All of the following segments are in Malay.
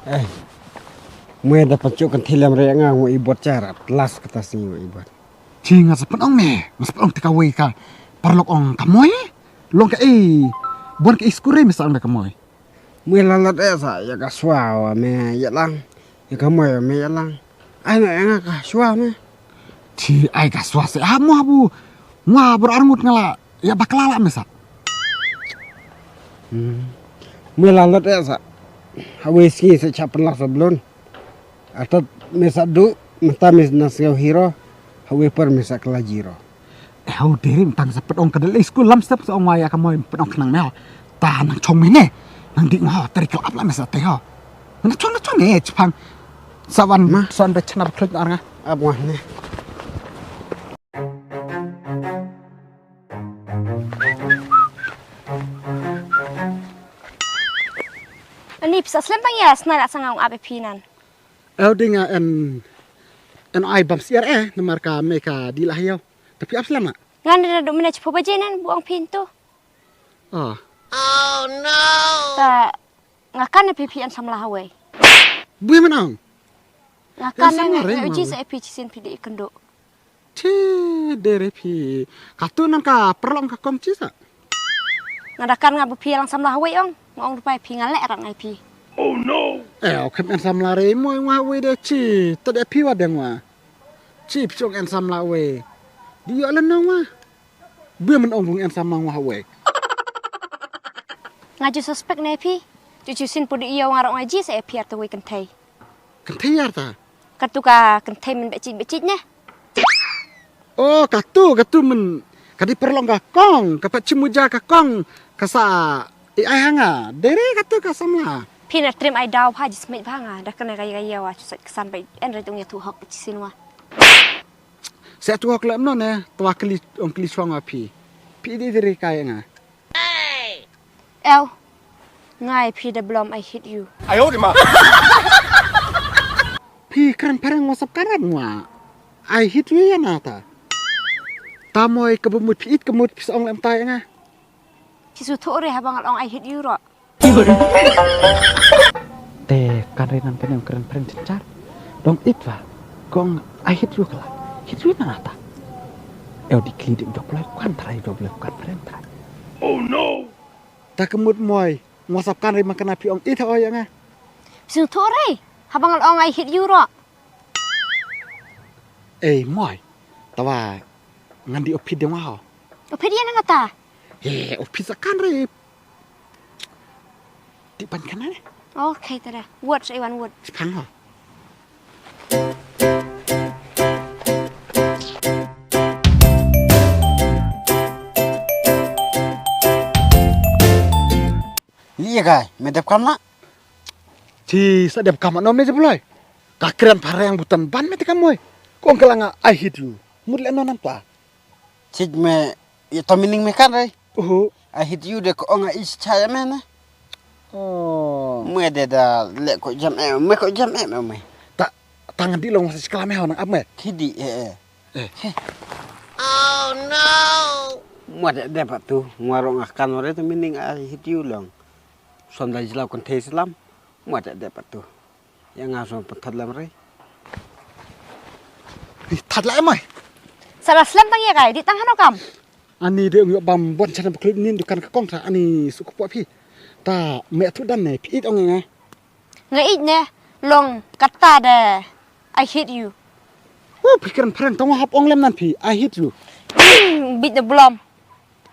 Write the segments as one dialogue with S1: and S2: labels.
S1: Eh, mue dapat cukan tilam rea ngang ibot carat las kata sini ibot.
S2: Cinga sepen me, sepen tika ka. Parlok ong kamoy. Long ka bon ka iskure misal me kamoy.
S1: Mue lalat sa ya ka swawa me ya lang. Ya kamoy me ya lang. Ai na nga ka swa me.
S2: Ci ai ka swa se amu abu. Mua berangut ngala ya baklala mesa.
S1: Mue lalat sa. Haweski se chapan lah sebelum. Atau mesadu mentamis nasio hero. Hawe per mesa kelajiro.
S2: Hau diri tang sepet ong kadal iskul lam step ong waya kamoy pedong kenang mel. Ta nang chong mene. Nang di ngah teri kelap lah mesa teh ha. Nang chong ne Jepang. Sawan son becana beklut aranga.
S1: Abuah ne.
S3: Ani bisa selempang ya senada sangang abe pinan.
S2: Dinga en ai bam siar namar ka meka dilah yau. Tapi apa selama?
S3: Ngan ada dok mana cepu bajenan buang pintu.
S2: Oh
S3: no. Ta ngakan na pipian samlah hawe.
S2: Bui menang.
S3: Ngakan
S2: sama
S3: na
S2: rin,
S3: uji
S2: Mama.
S3: sa epicisin pidi ikendo.
S2: Ci derepi. Katu nang ka perlong ka kom cisa.
S3: Ngadakan ngabu piang samlah hawe ong. Ngong rupai pingal le orang ai pi.
S2: Kem en sam lare mo wa we de ci. Tade pi wa deng wa. Ci psong en sam la we. Di yo len wa. Bui men ong bung en sam lang wa we.
S3: Ngaju suspek na pi. Cucusin pudi iyo ngarok ngaji sa epi atau we kentai.
S2: Kentiar ta.
S3: Katuka kentai men becit nya.
S2: Oh katu men. Kadi perlong ka kong. Kapat cimuja ka kong. Kasa ai hanga. Dere katu ka sam la.
S3: Pina trim ai daw pa jismit banga. Dah kena gaya wa cusat kesan bai en retungnya tu hok becisin wa.
S2: Saya tu hok lem no ne. Tua keli ong keli suang api. Pi di dere kaya nga.
S3: El. Ngai pi dah belum I hit you.
S2: Pi keren parang wasap karan wa. Ai hit you ya nata. Tamoy kebumut pi it kemut pis ong lem tay nga.
S3: Cisu tu ore habang along I hit you ro.
S2: Te karenan penem keren peren cencar. Dong itwa. Gong ai hit you kala. Hit you na nata. El diklidik dok lek kan trai dok lek kan peren trai. Oh no. Ta kemut moy. Wasap kan ri makan api ong it o ya nga.
S3: Cisu tu ore habang along I hit you ro.
S2: Moy. Tawa ngandi opi de wa.
S3: Opedian na ta.
S2: Opi sakan ri. Di pan kana ne.
S3: Okay tada. Word sa iwan word.
S2: Sepang ho.
S1: Iya kai, medap kamla.
S2: Ci sadap kamat no me jebloy. Kakran pare yang butan ban me tikamoy. Kong kelanga I hit you. Mudle no nampa.
S1: Cik me ya tomining me kan rai. I hit you de ko onga is chaya me na.
S2: Oh.
S1: Mue de da le ko jam me ko jam me.
S2: Tak tangan di long masih sekolah me nang ame.
S1: Kidi Oh no. Mua de dapat tu, nguarong akan ore tu mining I hit you long. Sonda jilau kon te Islam. Mua de dapat tu. Yang ngasong petat lam rai.
S2: Thật lại mày.
S3: Salah selempang ya kai di tangan okam.
S2: Ani de ngyo bam bon chana beklip nin dukan ka kong ta ani suku po pi. Ta me tu dan ne pi it ong nga.
S3: Ngai ne long kata de I hit you.
S2: Oh pikiran pren tong hap ong lem nan pi I hit you.
S3: Bit de belum.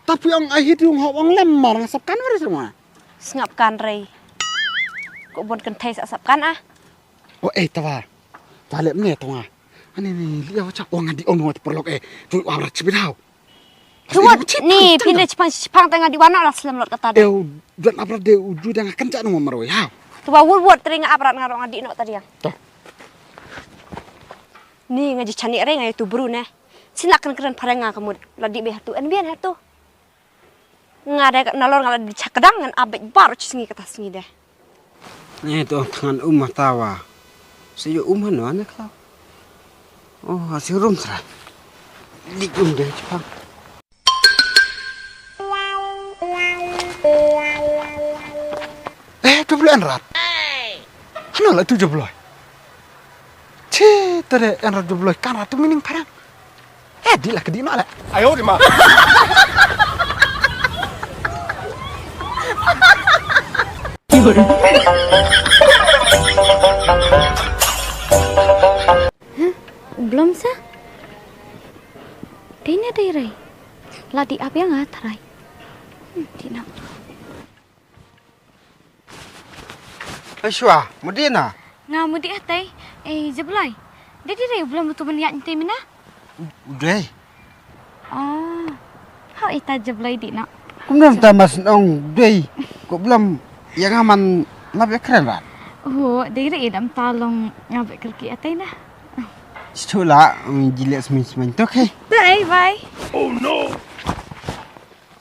S2: Tapi ong I hit you hap ong lem marang sapkan wari semua.
S3: Sengapkan rei. Kok bon kentai sapkan ah.
S2: Oh tawa. Ta lem ne tong Ani ni liau cha ong di ong perlok tu awra cibidau.
S3: Tuat ni pindah Jepang tengah di mana lah selam lot kata de.
S2: Dan apa de uju dengan kencak nang maroi ha.
S3: Tuwa wud teringat aprat ngarong adik nok tadi yang.
S2: Toh.
S3: Ni ngaji cani re ngai tu bru ne. Silakan keren parenga kamu ladi be hatu en bian hatu. Ngada nalor ngala di cakdang ngan abek baru cisingi kata singi deh.
S1: Ni tu tangan umah tawa. Seyo umah no anak tau. Oh, hasil rum tra. Di deh Jepang.
S2: Tu bulan rat. Ano lah tu jebloi. Cih, tadi yang jebloi kan ratu mining parang. Di lah ke dino lah.
S4: 哎呦我的妈！
S3: Belum sah. Dina dai rai. Ladi apa yang ngatarai? Dina.
S1: Asywa, mudina.
S3: Nga mudi atai. Jeblai. Dadi rai belum betul meniak nyete mina.
S1: Udah.
S3: Oh. How ita jeblai dina.
S1: Kumdam tamas nong dei. Kok belum yang aman labya keren rat.
S3: Oh, dai rai dam talong ngabek kerki atai nah.
S1: Sekolah jilat semen tu okay.
S3: Bye bye.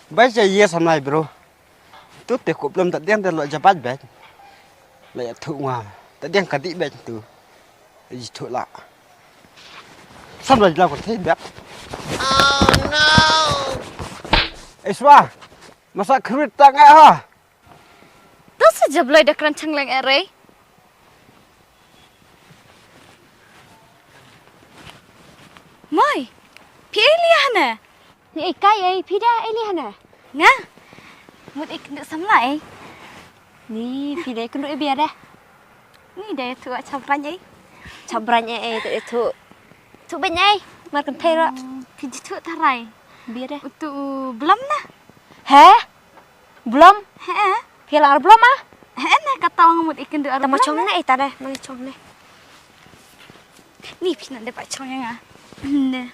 S1: Baca iya sama bro. Tu teh kok belum tak diang terlalu cepat bet. Layak tu ngam. Tak diang kadik bet tu. Jadi tu lah. Sampai jelas kau teh bet. Oh no. Iswa, masak kerut tak ngah ha?
S3: Tu sejeblai dah kerancang lang rai. Mai, pi Eliana. Ni ikai pida Eliana. Nga. Mut ik nak samlai. Ni pida ik nak biar dah. Ni dah tu cabran ai. Cabran ai tu. Tu banyak mar kan thera. Pidi tu tarai. Biar dah. Tu belum nah. He? Belum? He. Pilar belum ah? He nah kata orang mut ikan tu. Tama chong na ita dah, mang chong na. Ni pina dapat chong yang ah. Nah,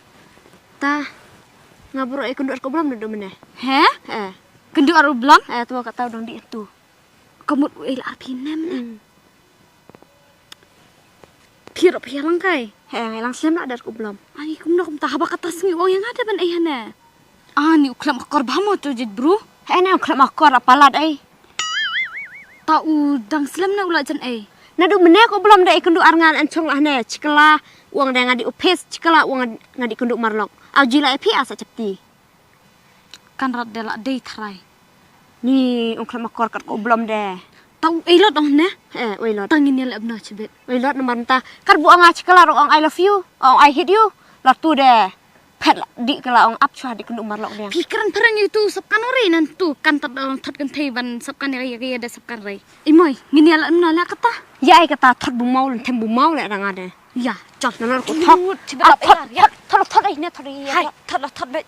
S3: ta ngabur ikut doa belum duduk mana? Heh? Kenduk aru belum? Tu kata dong di itu. Kamu api nem. Pira lang kai. Lang siam ada aku belum. Ai kum nak tak habak atas ni orang yang ada ban ai hana. Ni uklam akor bahmo tu jid bro. Na uklam akor apalat ai. Tau dang selam na ulat jan ai. Nadu mana aku belum dah ikut arngan ancong lah ne. Cikala uang dah ngadi upes, cikala uang ngadi kunduk marlok. Aujila epi asa cepti. Kan rat dela dei tharai. Ni uklam akor kat ko belum deh. Tau elot oh ne? Elot. Tangin ya lebna cebet. Elot nomor ta. Kar bu anga cikala ong I love you, ong I hate you. Latu deh. Pet di kala ong up chua di kunduk marlok deh. Pikiran perang itu sabkan ore nantu kan tat kan theiban sabkan ya ada sabkan rai. Imoy, ngini ala na la kata. Ya ai kata thot bu mau tem bu mau le rang ada. Ya, chot na ko thot. Ya, thot ai ne thot ai. Hai, thot be.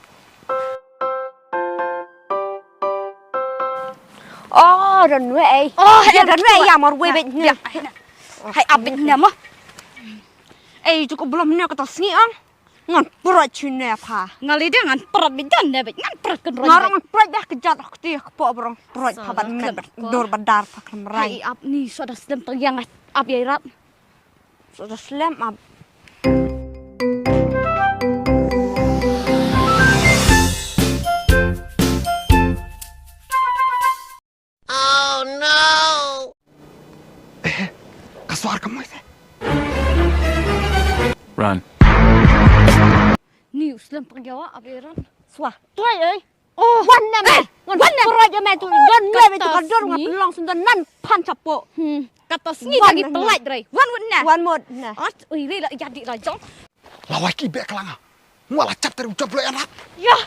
S3: Oh, dan we ai. Ya dan we ya mar we be. Ya. Hai abin na mo. Cukup belum ni kata singi ang. Ngan perat cune apa? Ngali dia ngan perat bidan deh, ngan perat kan roy. Ngan perat dah kejat aku tiak po berong perat paban med dor badar pak lemrai. Hai ab ni sudah sedem yang ab ya rap. Sudah slam ab.
S1: Oh no.
S2: Kasuar kamu itu.
S4: Run.
S3: Ni uslam pagyawa abiran. Swah. Try ai. Oh, wan na me. Wan perat ya me tu. Don me tu kador ngat long sundan nan pan capo. Kata sini lagi pelat drai. Wan na. Wan mod na. Ui ri la jadi la jong.
S2: Lawai ki be kelanga. Mualah cap dari ucap lo enak.
S3: Ya.